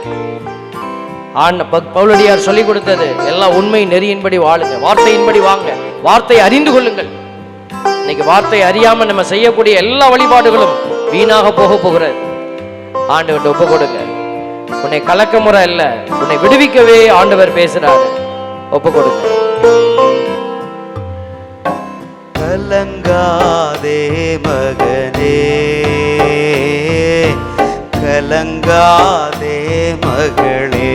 பவுலடியார் சொல்லி கொடுத்தது எல்லாம் உண்மை நெறியின்படி வாழுங்க, வார்த்தையின்படி வாங்க, வார்த்தை அறிந்து கொள்ளுங்கள். இன்னைக்கு வார்த்தை அறியாம நம்ம செய்யக்கூடிய எல்லா வழிபாடுகளும் வீணாக போக போகிறது. ஆண்டவர்கிட்ட ஒப்பு கொடுங்க. உன்னை கலக்க முறை இல்ல, உன்னை விடுவிக்கவே ஆண்டவர் பேசுறாரு. ஒப்பு கொடுங்க. கலங்காதே மகனே, கலங்காதே மகளே,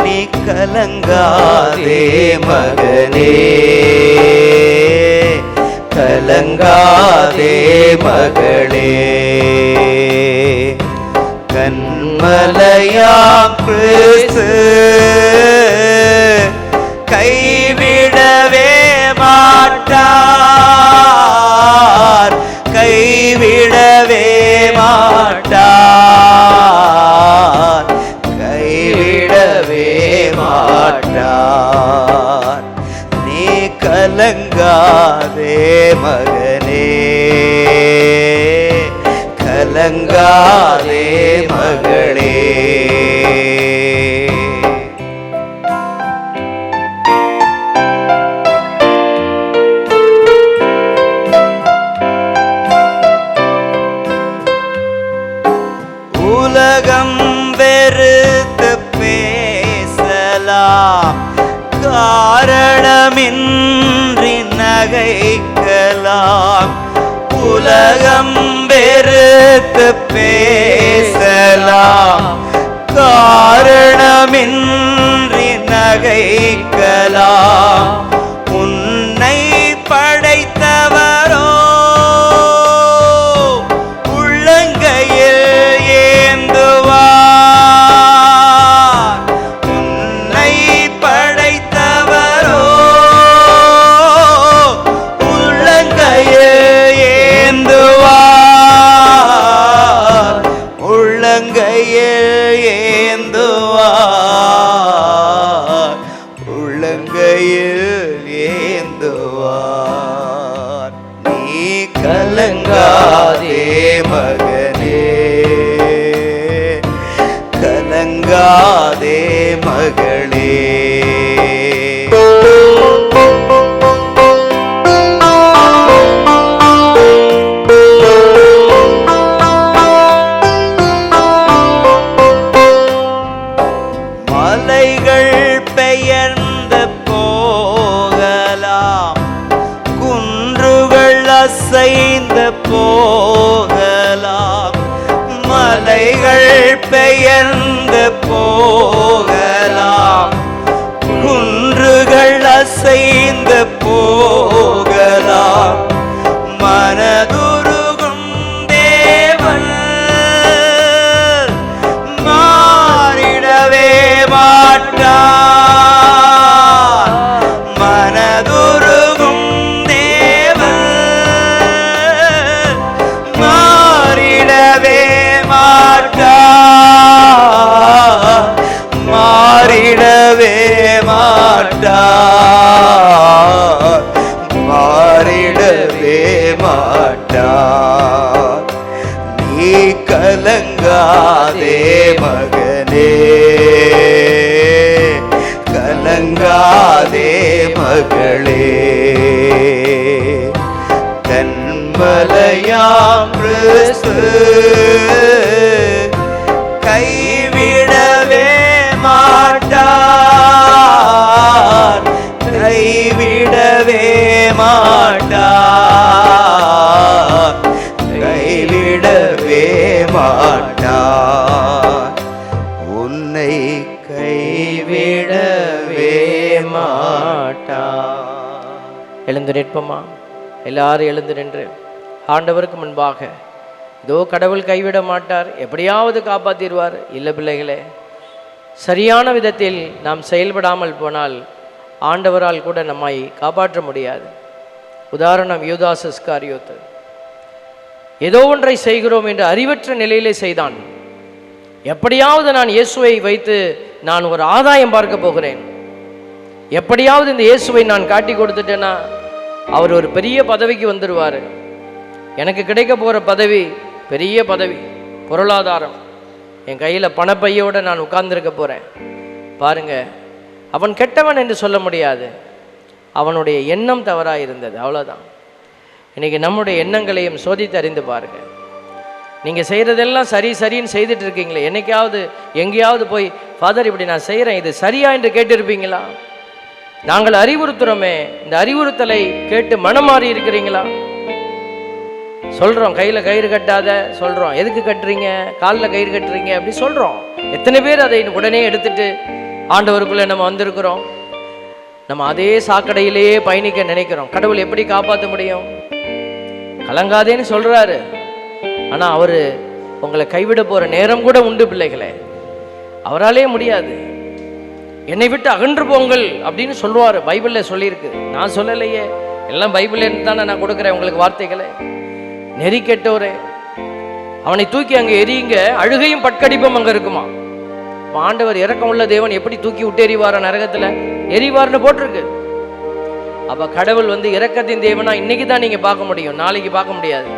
நீ கலங்காதே மகனே, கலங்காதே மகளே. கண்மலையாம் கிறிஸ்து கைவிடவே மாட்டார், கைவிடவே மகனே, கலங்காதே மகளே. உலகம் வெறுத்து பேசலாம், காரணமின்றி நகைக்கலாம். உலகம் வெறுத்து பேசலாம், காரணமின்றி நகைக்கலாம். உன்னை படைத்தவரோ உள்ளங்கையில் ஏந்துவார். உன்னை படைத்தவரோ உள்ளங்கையில் ஏந்துவார். உள்ளங்கையில் ஏந்துவார். உள்ளங்கையில் ஏந்துவார். நீ கலங்காதே மகனே, கலங்காதே மகளே. மலைகள் பெயர்ந்து போகலாம், குன்றுகள் அசைந்து போகலாம். மலைகள் பெயர்ந்து போகலாம், குன்றுகள் அசைந்து போகலாம். மனதுருகும் தேவன் மாறிடவே மாட்டார். மனதுருகும் தேவன் மாறிடவே மாட்டார். மாறிடவே மாட்டார். மாறிடவே மாட்டார். நீ கலங்காதே மகனே, கலங்காதே மகளே. கண்மலையாம் கிறிஸ்து கைவிடவே மாட்டார். கைவிடவே மாட்டார். கைவிடவே மாட்டார். உன்னை கைவிடவே மாட்டார். எழுந்து நிற்போமா? எல்லாரும் எழுந்து நின்று ஆண்டவருக்கு முன்பாக, இதோ கடவுள் கைவிட மாட்டார், எப்படியாவது காப்பாற்றிடுவார். இல்லை பிள்ளைகளே, சரியான விதத்தில் நாம் செயல்படாமல் போனால் ஆண்டவரால் கூட நம்மை காப்பாற்ற முடியாது. உதாரணம், யூதாஸ் இஸ்காரியோத்து ஏதோ ஒன்றை செய்கிறோம் என்று அறிவற்ற நிலையிலே செய்தான். எப்படியாவது நான் இயேசுவை வைத்து நான் ஒரு ஆதாயம் பார்க்க போகிறேன், எப்படியாவது இந்த இயேசுவை நான் காட்டி கொடுத்துட்டேன்னா அவர் ஒரு பெரிய பதவிக்கு வந்துடுவார். எனக்கு கிடைக்க போகிற பதவி பெரிய பதவி, பொருளாதாரம், என் கையில் பணப்பையோடு நான் உட்கார்ந்துருக்க போகிறேன். பாருங்க, அவன் கெட்டவன் என்று சொல்ல முடியாது, அவனுடைய எண்ணம் தவறாக இருந்தது, அவ்வளோதான். இன்றைக்கி நம்முடைய எண்ணங்களையும் சோதித்து அறிந்து பாருங்க. நீங்கள் செய்கிறதெல்லாம் சரி சரின்னு செய்துட்டு இருக்கீங்களே, என்னைக்காவது எங்கேயாவது போய் ஃபாதர் இப்படி நான் செய்கிறேன், இது சரியா என்று கேட்டிருப்பீங்களா? நாங்கள் அறிவுறுத்துகிறோமே, இந்த அறிவுறுத்தலை கேட்டு மனம் மாறி இருக்கிறீங்களா? சொல்கிறோம், கையில் கயிறு கட்டாத சொல்கிறோம், எதுக்கு கட்டுறீங்க, காலில் கயிறு கட்டுறீங்க அப்படி சொல்கிறோம். எத்தனை பேர் அதை உடனே எடுத்துட்டு ஆண்டவருக்குள்ளே நம்ம வந்திருக்கிறோம். நம்ம அதே சாக்கடையிலேயே பயணிக்க நினைக்கிறோம். கடவுள் எப்படி காப்பாற்ற முடியும்? கலங்காதேன்னு சொல்கிறாரு, ஆனால் அவர் உங்களை கைவிட போகிற நேரம் கூட உண்டு பிள்ளைகளே. அவராலே முடியாது. என்னை விட்டு அகன்று போங்கள் அப்படின்னு சொல்லுவார், பைபிளில் சொல்லியிருக்கு, நான் சொல்லலையே, எல்லாம் பைபிள்லேருந்து தானே நான் கொடுக்குறேன் உங்களுக்கு வார்த்தைகளை. நெறி கெட்டோரே, அவனை தூக்கி அங்கே எரியுங்க, அழுகையும் பட்கடிப்பும் அங்கே இருக்குமா. ஆண்டவர் இரக்கம் உள்ள தேவன் எப்படி தூக்கி விட்டு எறிவார நரகத்தில் எரிவார்னு போட்டிருக்கு. அப்ப கடவுள் இரக்கத்தின் தேவனா இன்னைக்கு தான் நீங்க பார்க்க முடியும், நாளைக்கு பார்க்க முடியாது.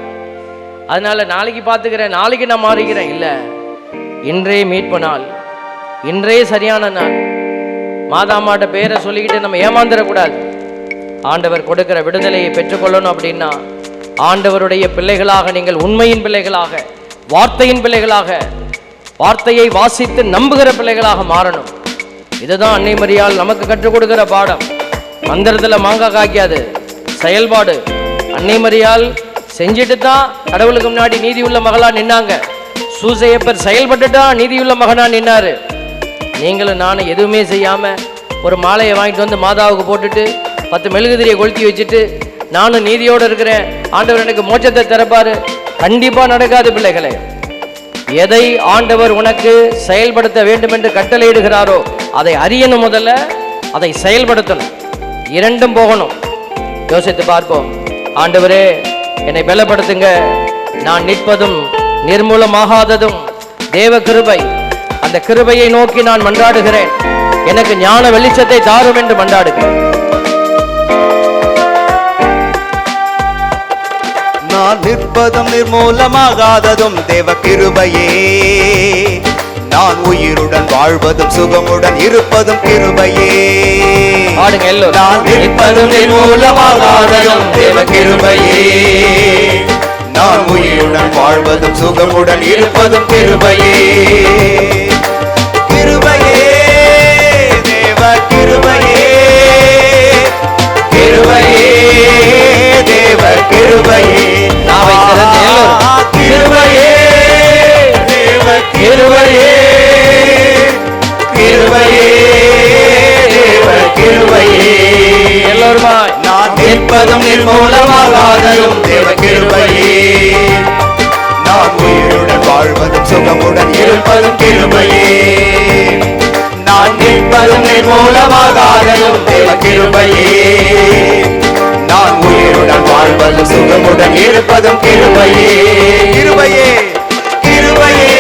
அதனால நாளைக்கு பார்த்துக்கிறேன், நாளைக்கு நான் மாறிக்கிறேன் இல்ல, இன்றே மீட்பு நாள், இன்றே சரியான நாள். மாதாமாட்ட பேரை சொல்லிக்கிட்டு நம்ம ஏமாந்துடக்கூடாது. ஆண்டவர் கொடுக்கிற விடுதலையை பெற்றுக்கொள்ளணும் அப்படின்னா ஆண்டவருடைய பிள்ளைகளாக நீங்கள் உண்மையின் பிள்ளைகளாக, வார்த்தையின் பிள்ளைகளாக, வார்த்தையை வாசித்து நம்புகிற பிள்ளைகளாக மாறணும். இதுதான் அன்னை மரியாள் நமக்கு கற்றுக் கொடுக்கிற பாடம். மந்திரத்தில் மாங்காய் காய்க்காது, செயல்பாடு. அன்னை மரியாள் செஞ்சுட்டு தான் கடவுளுக்கு முன்னாடி நீதியுள்ள மகளா நின்னாங்க. சூசையப்பர் செயல்பட்டுட்டா நீதியுள்ள மகனா நின்னாரு. நீங்களும் நானும் எதுவுமே செய்யாம ஒரு மாலையை வாங்கிட்டு மாதாவுக்கு போட்டுட்டு 10 மெழுகுதிரியை கொளுத்தி வச்சுட்டு நானும் நீதியோடு இருக்கிறேன், ஆண்டவர் எனக்கு மோட்சத்தை திறப்பாரு, கண்டிப்பா நடக்காது பிள்ளைகளே. எதை ஆண்டவர் உனக்கு செயல்படுத்த வேண்டும் என்று கட்டளையிடுகிறாரோ அதை அறியணும், முதல்ல அதை செயல்படுத்தணும், இரண்டும் போகணும். யோசித்து பார்ப்போம். ஆண்டவரே என்னை பலப்படுத்துங்க, நான் நிற்பதும் நிர்மூலமாகாததும் தேவ கிருபை, அந்த கிருபையை நோக்கி நான் மன்றாடுகிறேன், எனக்கு ஞான வெளிச்சத்தை தாரும் என்று மன்றாடுகிறேன். நான் நிற்பதும் நிர்மூலமாகாததும் தேவ கிருபையே, நான் உயிருடன் வாழ்வதும் சுகமுடன் இருப்பதும் கிருபையே. நான் நிற்பதும் நிர்மூலமாகாததும் தேவ கிருபையே, நான் உயிருடன் வாழ்வதும் சுகமுடன் இருப்பதும் கிருபையே. கிருபையே தேவ கிருபையே, கிருபையே தேவ கிருபையே, கிருபையே தேவ கிருபையே, கிருபையே தேவ கிருபையே. எல்லோருமா நான் நிற்பதும் நிர்மூலமாகாததும் தேவ கிருபையே, நான் உயிருடன் வாழ்வதும் சுகமுடன் இருப்பதும் கிருபையே. நான் நிற்பதும் நிர்மூலமாகாததும் தேவ கிருபையே, நான் உயிருடன் வாழ்வதும் சுகமுடன் இருப்பதும் கிருபையே. கிருபையே கிருபையே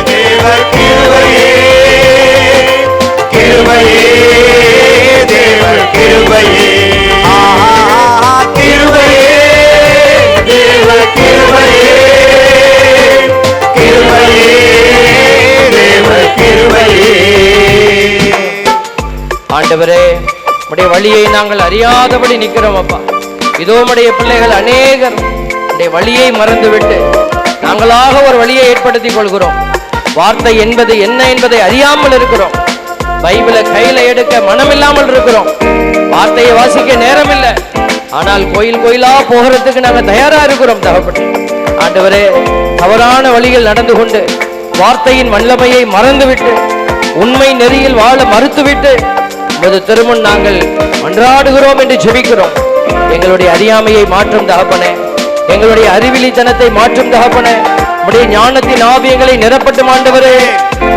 தேவ கிருபையே, கிருபையே தேவ கிருபையே, கிருபையே தேவ கிருபையே, கிருபையே தேவ கிருபையே. ஆண்டவரே உடைய வழியை நாங்கள் அறியாதபடி நிற்கிறோம் அப்பா. இதோ உடைய பிள்ளைகள் அநேகர் உடைய வழியை மறந்துவிட்டு நாங்களாக ஒரு வழியை ஏற்படுத்தி கொள்கிறோம். வார்த்தை என்பது என்ன என்பதை அறியாமல் இருக்கிறோம். பைபிளை கையில எடுக்க மனமில்லாமல் இருக்கிறோம். வார்த்தையை வாசிக்க நேரம் இல்லை, ஆனால் கோயில் கோயிலா போகிறதுக்கு நாங்கள் தயாரா இருக்கிறோம். தகப்பட்டு ஆண்டவரே, தவறான வழியில் நடந்து கொண்டு வார்த்தையின் வல்லமையை மறந்துவிட்டு உண்மை நெறியில் வாழ மறுத்துவிட்டு திருமண் நாங்கள் மன்றாடுகிறோம் என்று ஜெபிக்கிறோம். எங்களுடைய அறியாமையை மாற்றும் தகப்பனே, எங்களுடைய அறிவிலித்தனத்தை மாற்றும் தகப்பனே, உடைய ஞானத்தின் ஆவியங்களை நிரப்பட்டும் ஆண்டவரே.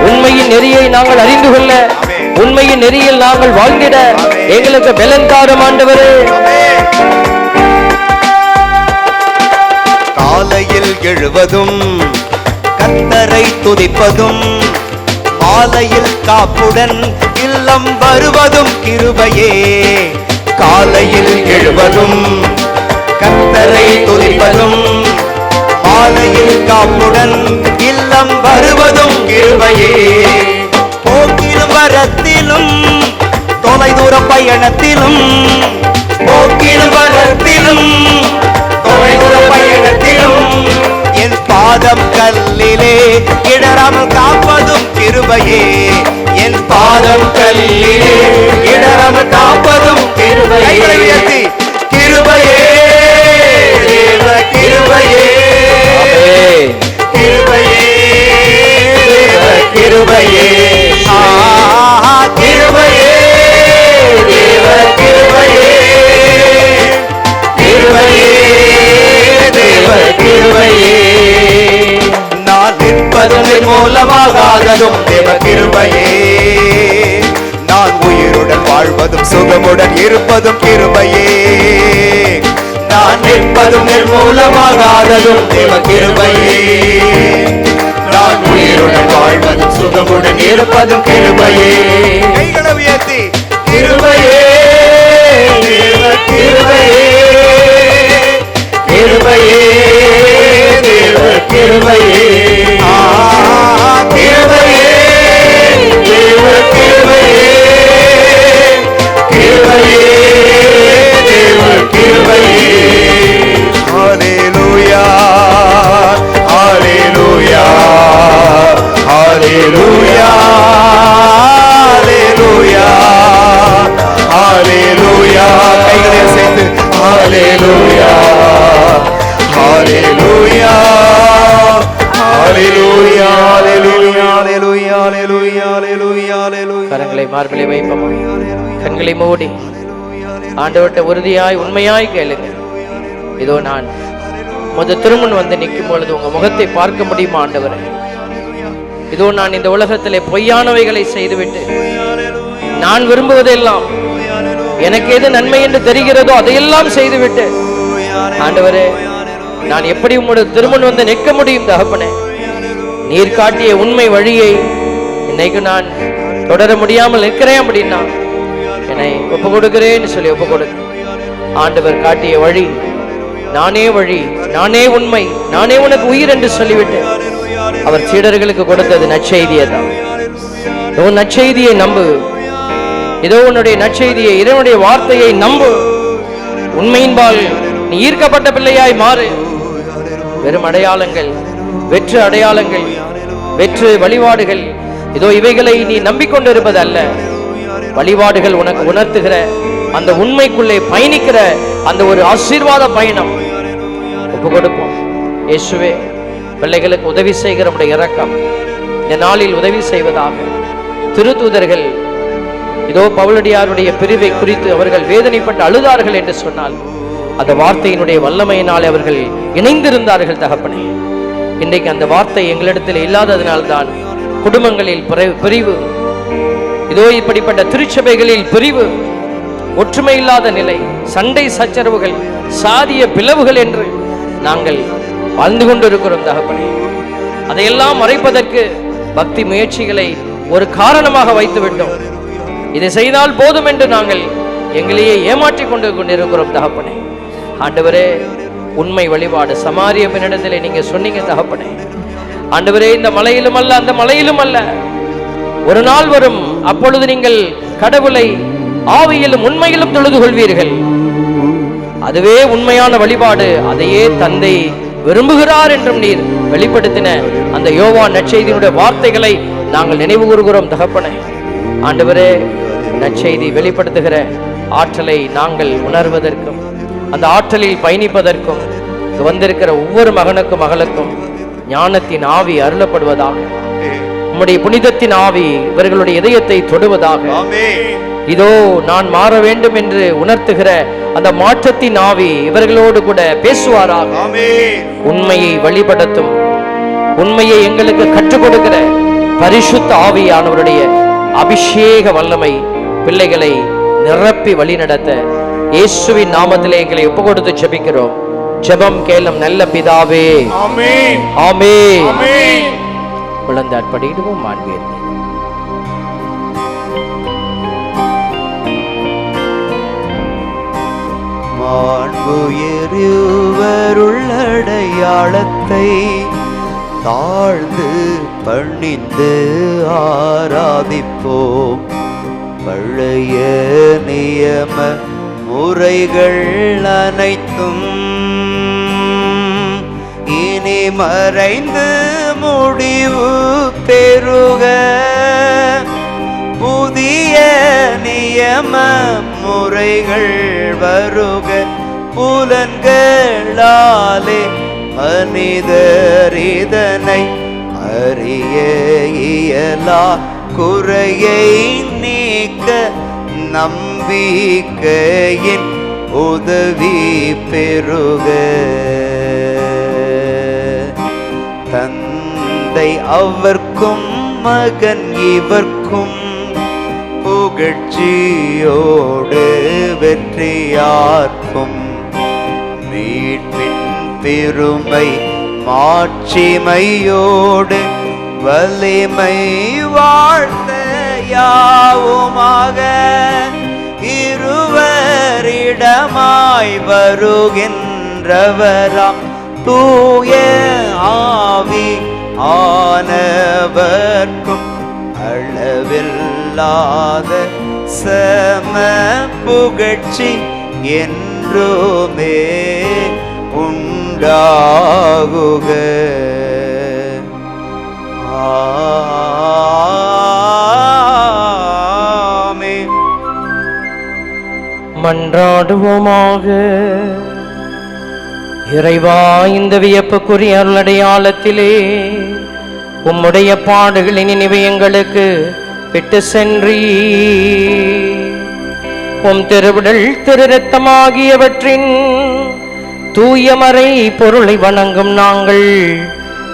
உண்மையின் நெறியை நாங்கள் அறிந்து கொள்ள, உண்மையின் நெறியில் நாங்கள் வாழ்ந்திட எங்களுக்கு பலன் தாரும் ஆண்டவரே. காலையில் எழுவதும் கர்த்தரை துதிப்பதும், மாலையில் காப்புடன் இல்லம் வருவதும் கிருபையே. காலையில் எழுவதும் கர்த்தரை துதிப்பதும், மாலையில் காப்புடன் இல்லம் வருவதும் கிருபையே. போக்கிலும் வரத்திலும் தொலைதூர பயணத்திலும், போக்கிலும் வரத்திலும் தொலைதூர பயணத்திலும் என் பாதம் கல்லிலே இடராமல் காப்பதும் கிருபையே. என் பாதம் கல்லிலே இடராமல் காப்பதும் கிருபையே. கிருபையே தேவ கிருபையே, கிருபையே தேவ கிருபையே, கிருபையே தேவ கிருபையே, கிருபையே தேவ கிருபையே. நான் நிற்பதும் நிர்மூலமாகாததும் தேவ கிருபையே, நான் உயிருடன் வாழ்வதும் சுகமுடன் இருப்பதும் கிருபையே. நான் நிற்பதும் நிர்மூலமாகாததும் தேவ கிருபையே, நான் உயிருடன் வாழ்வதும் சுகமுடன் இருப்பதும் கிருபையே. கைகளை உயர்த்தி கிருபையே கிருபையே கிருபையே தேவ கிருபையே கிருபையே தேவ கிருபையே ஹalleluya ஹalleluya ஹalleluya ஹalleluya ஹalleluya கைகளை அசைத்து ஹalleluya ஹalleluya ஹalleluya ஹalleluya ஹalleluya ஹalleluya ஹalleluya ஹalleluya கரங்களை மார்பிலே வைப்போம், கண்களை மூடி ஆண்டவர்கிட்ட உறுதியாய் உண்மையாய் கேளுங்க. இதோ நான் திருமுன் வந்து நிற்கும் பொழுது உங்க முகத்தை பார்க்க முடியுமா ஆண்டவரே? இதோ நான் இந்த உலகத்திலே பொய்யானவைகளை செய்துவிட்டு நான் விரும்புவதெல்லாம் எனக்கு எது நன்மை என்று தெரிகிறதோ அதையெல்லாம் செய்துவிட்டு ஆண்டவரே நான் எப்படி உங்களுடைய திருமுன் வந்து நிற்க முடியும் தகப்பனே? நீர் காட்டிய உண்மை வழியை இன்னைக்கு நான் தொடர முடியாமல் நிற்கிறேன் அப்படின்னா என்னை ஒப்பு கொடுக்கிறேன்னு சொல்லி ஒப்பு கொடுக்க. ஆண்டவர் காட்டிய வழி, நானே வழி, நானே உண்மை, நானே உனக்கு உயிர் என்று சொல்லிவிட்டு அவர் சீடர்களுக்கு கொடுத்தது நற்செய்தியை தான். உன் நற்செய்தியை நம்பு, இதோ உன்னுடைய நற்செய்தியை, இறைவனுடைய வார்த்தையை நம்பு. உண்மையின்பால் நீ ஈர்க்கப்பட்ட பிள்ளையாய் மாறு. வெறும் அடையாளங்கள், வெற்று அடையாளங்கள், வெற்று வழிபாடுகள், இதோ இவைகளை நீ நம்பிக்கொண்டிருப்பது அல்ல. வழிபாடுகள் உனக்கு உணர்த்துகிற அந்த உண்மைக்குள்ளே பயணிக்கிற அந்த ஒரு ஆசீர்வாத பயணம். ஒப்பு கொடுப்போம். இயேசுவே, பிள்ளைகளுக்கு உதவி செய்கிற உடைய இரக்கம் இந்த நாளில் உதவி செய்வதாக. திருத்தூதர்கள் இதோ பவுலடியாருடைய பிரிவை குறித்து அவர்கள் வேதனைப்பட்டு அழுதார்கள் என்று சொன்னால் அந்த வார்த்தையினுடைய வல்லமையினால் அவர்கள் இணைந்திருந்தார்கள் தகப்பனே. இன்றைக்கு அந்த வார்த்தை எங்களிடத்தில் இல்லாததினால்தான் குடும்பங்களில் பிரிவு, இதோ இப்படிப்பட்ட திருச்சபைகளில் பிரிவு, ஒற்றுமை இல்லாத நிலை, சண்டை சச்சரவுகள், சாதிய பிளவுகள் என்று நாங்கள் வாழ்ந்து கொண்டிருக்கிறோம் தகப்பனே. அதையெல்லாம் மறைப்பதற்கு பக்தி முயற்சிகளை ஒரு காரணமாக வைத்து விட்டோம். இதை செய்தால் போதும் என்று நாங்கள் எங்களையே ஏமாற்றிக் கொண்டிருக்கிறோம் தகப்பனே. ஆண்டவரே, உண்மை வழிபாடு சமாரிய பெண்ணிடத்திலே நீங்க சொன்னீங்க தகப்பனே. ஆண்டவரே, இந்த மலையிலும் அல்ல அந்த மலையிலும் அல்ல, ஒரு நாள் வரும், அப்பொழுது நீங்கள் கடவுளை ஆவியிலும் உண்மையிலும் தொழுது கொள்வீர்கள். அதுவே உண்மையான வழிபாடு, அதையே தந்தை விரும்புகிறார் என்றும் நீர் வெளிப்படுத்தின அந்த யோவான் நற்செய்தியினுடைய வார்த்தைகளை நாங்கள் நினைவு கூறுகிறோம் தகப்பனே. ஆண்டவரே, நற்செய்தி வெளிப்படுத்துகிற ஆற்றலை நாங்கள் உணர்வதற்கும் அந்த ஆற்றலில் பயணிப்பதற்கும் வந்திருக்கிற ஒவ்வொரு மகனுக்கும் மகளுக்கும் ஞானத்தின் ஆவி அருளப்படுவதாக. உம்முடைய புனிதத்தின் ஆவி இவர்களுடைய இதயத்தை தொடுவதாக. இதோ நான் மாற வேண்டும் என்று உணர்த்துகிற அந்த மாற்றத்தின் ஆவி இவர்களோடு கூட பேசுவாராக. உண்மையை வழிபடுத்தும், உண்மையை எங்களுக்கு கற்றுக் கொடுக்கிற பரிசுத்த ஆவியானவருடைய அபிஷேக வல்லமை பிள்ளைகளை நிரப்பி வழிநடத்த இயேசுவின் நாமத்திலே எங்களை ஒப்பு கொடுத்து ஜெபிக்கிறோம். ஜெபம் கேளும் நல்ல பிதாவே. ஆமென் ஆமென். விழுந்தாட் படிடுவோம். மாண்பீர் மாண்புயருள்ளடையாளத்தை தாழ்ந்து பணிந்து ஆராதிப்போம். பழைய நியம முறைகள் அனைத்தும் இனி மறைந்து முடிவு பெறுக. புதிய நியம முறைகள் வருக. புலன்களாலே மனிதர் இதனை அறிய இயலா. குறையை நீக்க நம்பிக்கையின் உதவி பெறுக. தந்தை அவர்க்கும் மகன் இவர்க்கும் புகழ்ச்சியோடு வெற்றியார்க்கும் மீட்பின் பெருமை மாட்சிமையோடு வலிமை வாழ்த்த யாவுமாக. இருவரிடமாய் வருகின்றவராம் தூய ஆவி ஆனவர்க்கும் அளவில்லாத சம புகழ்ச்சி என்றுமே உண்டாகுக. ஆமென். மன்றாடுவோமாக. இறைவா, இந்த வியப்புக்குரிய அருளடையாளத்திலே உம்முடைய பாடுகளின் நினைவை எங்களுக்கு விட்டு சென்றீ. உம் திருவிடல் திரு ரத்தமாகியவற்றின் தூயமறை பொருளை வணங்கும் நாங்கள்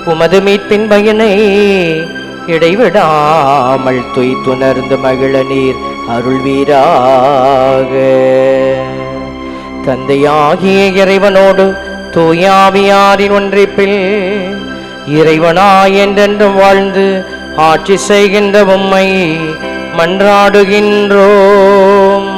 உமது மீட்பின் பயனை இடைவிடாமல் துய்த்துணர்ந்து மகிழ நீர் அருள்வீராக. தந்தையாகிய இறைவனோடு தூயாவியாரின் ஒன்றிப்பில் இறைவனாய் என்றென்றும் வாழ்ந்து ஆட்சி செய்கின்ற உம்மை மன்றாடுகின்றோம்.